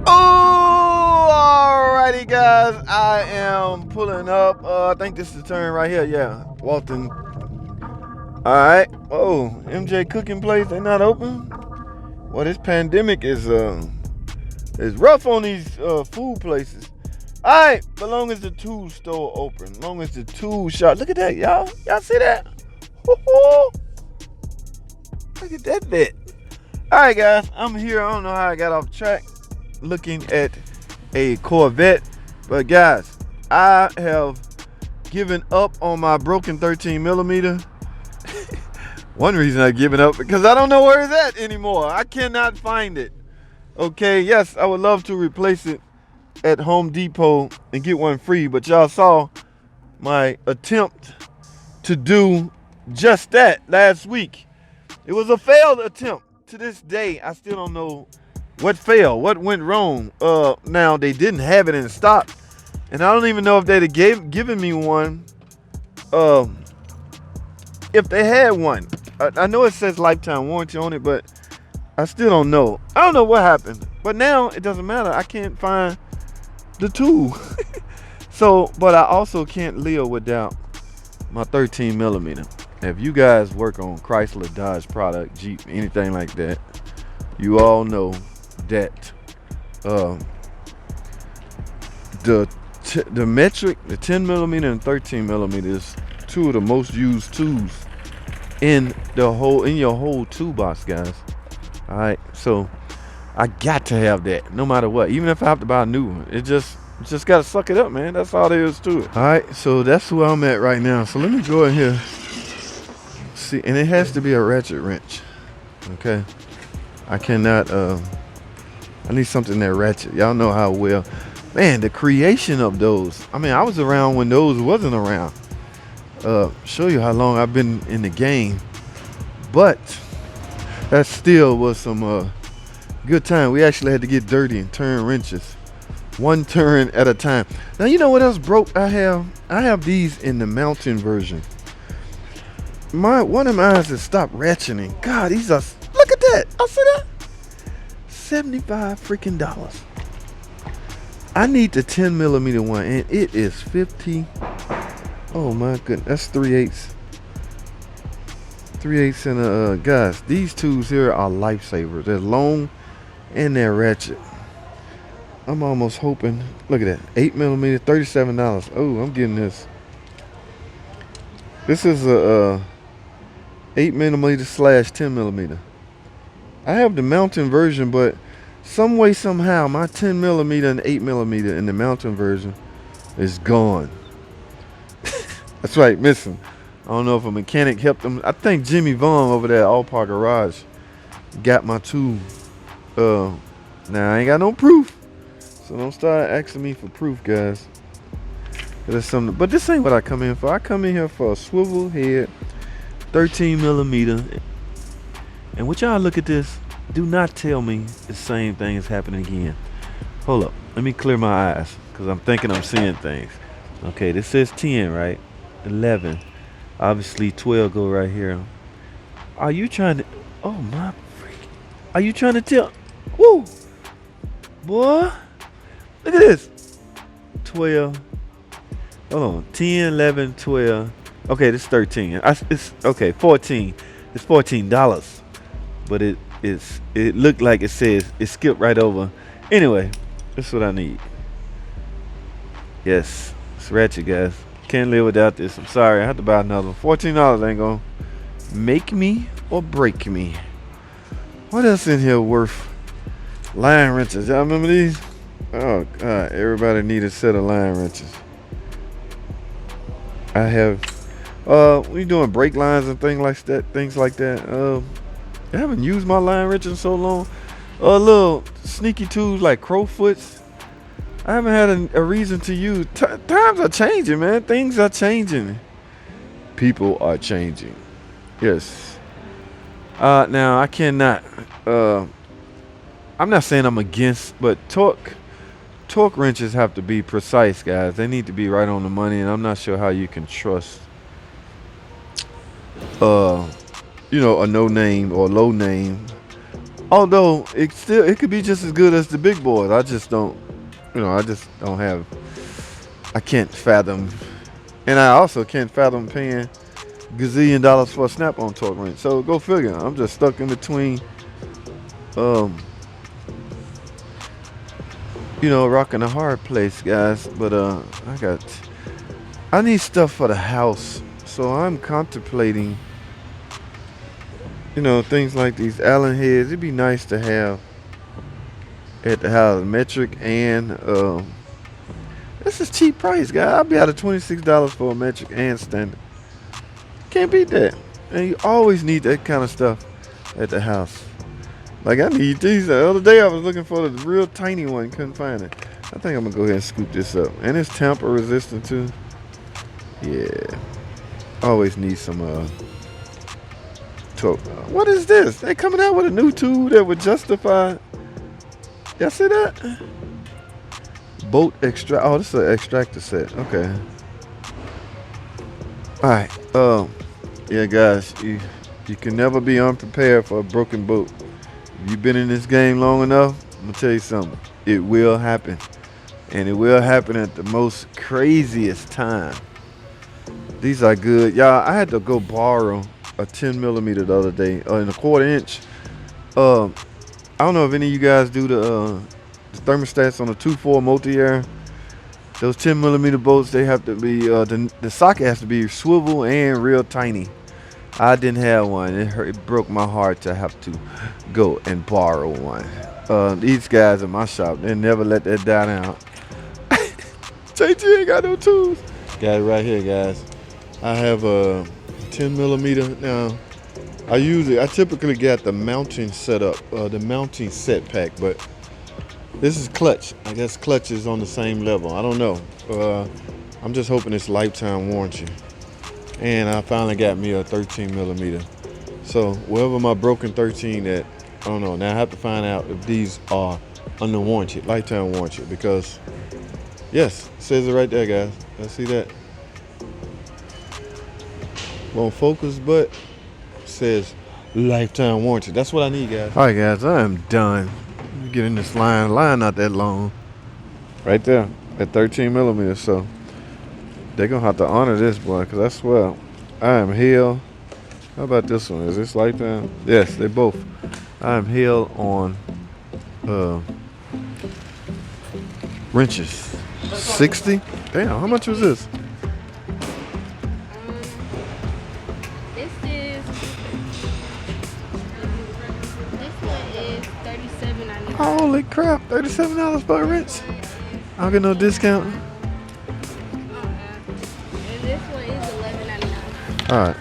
Oh, alrighty, guys. I am pulling up. I think this is the turn right here. Yeah, Walton. All right. Oh, MJ Cooking Place. They not open. Well, this pandemic is rough on these food places. All right, but long as the tool store open, long as the tool shop. Look at that, y'all. Y'all see that? Woo-hoo. Look at that bit. All right, guys. I'm here. I don't know how I got off track. Looking at a Corvette, but guys, I have given up on my broken 13 millimeter. One reason I've given up because I don't know where it's at anymore. I cannot find it. Okay, yes, I would love to replace it at Home Depot and get one free, but y'all saw my attempt to do just that last week. It was a failed attempt. To this day, I still don't know what failed, what went wrong. Now they didn't have it in stock, and I don't even know if they'd have given me one. If they had one, I know it says lifetime warranty on it, but I still don't know. I don't know what happened, but now it doesn't matter. I can't find the tool. So, but I also can't live without my 13 millimeter. If you guys work on Chrysler, Dodge product, Jeep, anything like that, you all know that the metric, the 10 millimeter and 13 millimeter is two of the most used tools in your whole toolbox, guys. All right, so I got to have that no matter what, even if I have to buy a new one. It just gotta suck it up, man. That's all there is to it. All right, so that's where I'm at right now. So let me go in here. See, and it has to be a ratchet wrench. Okay, I cannot. I need something that ratchet. Y'all know how well, man. The creation of those. I mean, I was around when those wasn't around. Show you how long I've been in the game, but that still was some good time. We actually had to get dirty and turn wrenches, one turn at a time. Now you know what else broke? I have these in the mountain version. One of mine has stopped ratcheting. God, these are. Look at that. I see that. $75 freaking dollars. I need the 10 millimeter one, and it is 50. Oh my goodness, that's 3/8. 3/8 and guys, these tools here are lifesavers. They're long and they're ratchet. I'm almost hoping. Look at that, 8 millimeter, $37. Oh, I'm getting this. This is a 8 millimeter / 10 millimeter. I have the mountain version, but some way, somehow, my 10 millimeter and 8 millimeter in the mountain version is gone. That's right, missing. I don't know if a mechanic helped them. I think Jimmy Vaughn over there at All Park Garage got my tool. Now I ain't got no proof, so don't start asking me for proof, guys. There's something, but this ain't what I come in for. I come in here for a swivel head, 13 millimeter. And what y'all look at this, do not tell me the same thing is happening again. Hold up, let me clear my eyes, because I'm thinking I'm seeing things. Okay, this says 10, right? 11. Obviously 12 go right here. Are you trying to, oh my freak. Are you trying to tell, woo, boy, look at this. 12, hold on, 10, 11, 12. Okay, this is 13. It's, okay, 14. It's $14. But it looked like it says it skipped right over. Anyway, this is what I need. Yes, it's ratchet, guys. Can't live without this. I'm sorry, I have to buy another one. $14 ain't gonna make me or break me. What else in here worth? Line wrenches. Y'all remember these? Oh God, everybody need a set of line wrenches. I have. We doing brake lines and things like that. I haven't used my line wrench in so long. Little sneaky tools like crowfoots. I haven't had a reason to use. Times are changing, man. Things are changing. People are changing. Yes. Now I cannot. I'm not saying I'm against, but torque wrenches have to be precise, guys. They need to be right on the money, and I'm not sure how you can trust. A no name or low name Although it could be just as good as the big boys. I just don't, I just don't have. I can't fathom, and I also can't fathom paying gazillion dollars for a Snap-on torque wrench. So go figure. I'm just stuck in between. Rocking a hard place, guys. But I need stuff for the house, so I'm contemplating. Things like these Allen heads. It'd be nice to have at the house, metric and this is cheap price, guys. I'll be out of $26 for a metric and standard. Can't beat that. And you always need that kind of stuff at the house. Like I need these. The other day I was looking for the real tiny one, couldn't find it. I think I'm gonna go ahead and scoop this up. And it's tamper resistant too. Yeah. Always need some torque. What is this? They coming out with a new tool that would justify. Y'all see that? Bolt extract. Oh, this is an extractor set. Okay. Alright. Yeah, guys, you can never be unprepared for a broken boat. If you've been in this game long enough, I'm gonna tell you something. It will happen. And it will happen at the most craziest time. These are good. Y'all, I had to go borrow a 10 millimeter the other day, in a 1/4 inch. I don't know if any of you guys do the thermostats on a 2.4 multi-air. Those 10 millimeter boats, they have to be, the socket has to be swivel and real tiny. I didn't have one. It broke my heart to have to go and borrow one. These guys in my shop, they never let that die down. JT ain't got no tools. Got it right here, guys. I have a 10 millimeter now. I typically get the mounting setup, the mounting set pack, but this is clutch. I guess clutch is on the same level. I don't know. I'm just hoping it's lifetime warranty. And I finally got me a 13 millimeter. So wherever my broken 13 at, I don't know. Now I have to find out if these are under warranty, lifetime warranty, because yes, it says it right there, guys. I see that. Won't focus, but it says lifetime warranty. That's what I need, guys. All right, guys, I am done. Let me get in this line not that long. Right there at 13 millimeters. So they're gonna have to honor this, boy, because I swear I am hell. How about this one? Is this lifetime? Yes, they both. I am hell on wrenches. 60? Damn, how much was this? This one is $37.99. Holy crap, $37 for a wrench? I don't get no discount. And this one is $11.99. All right.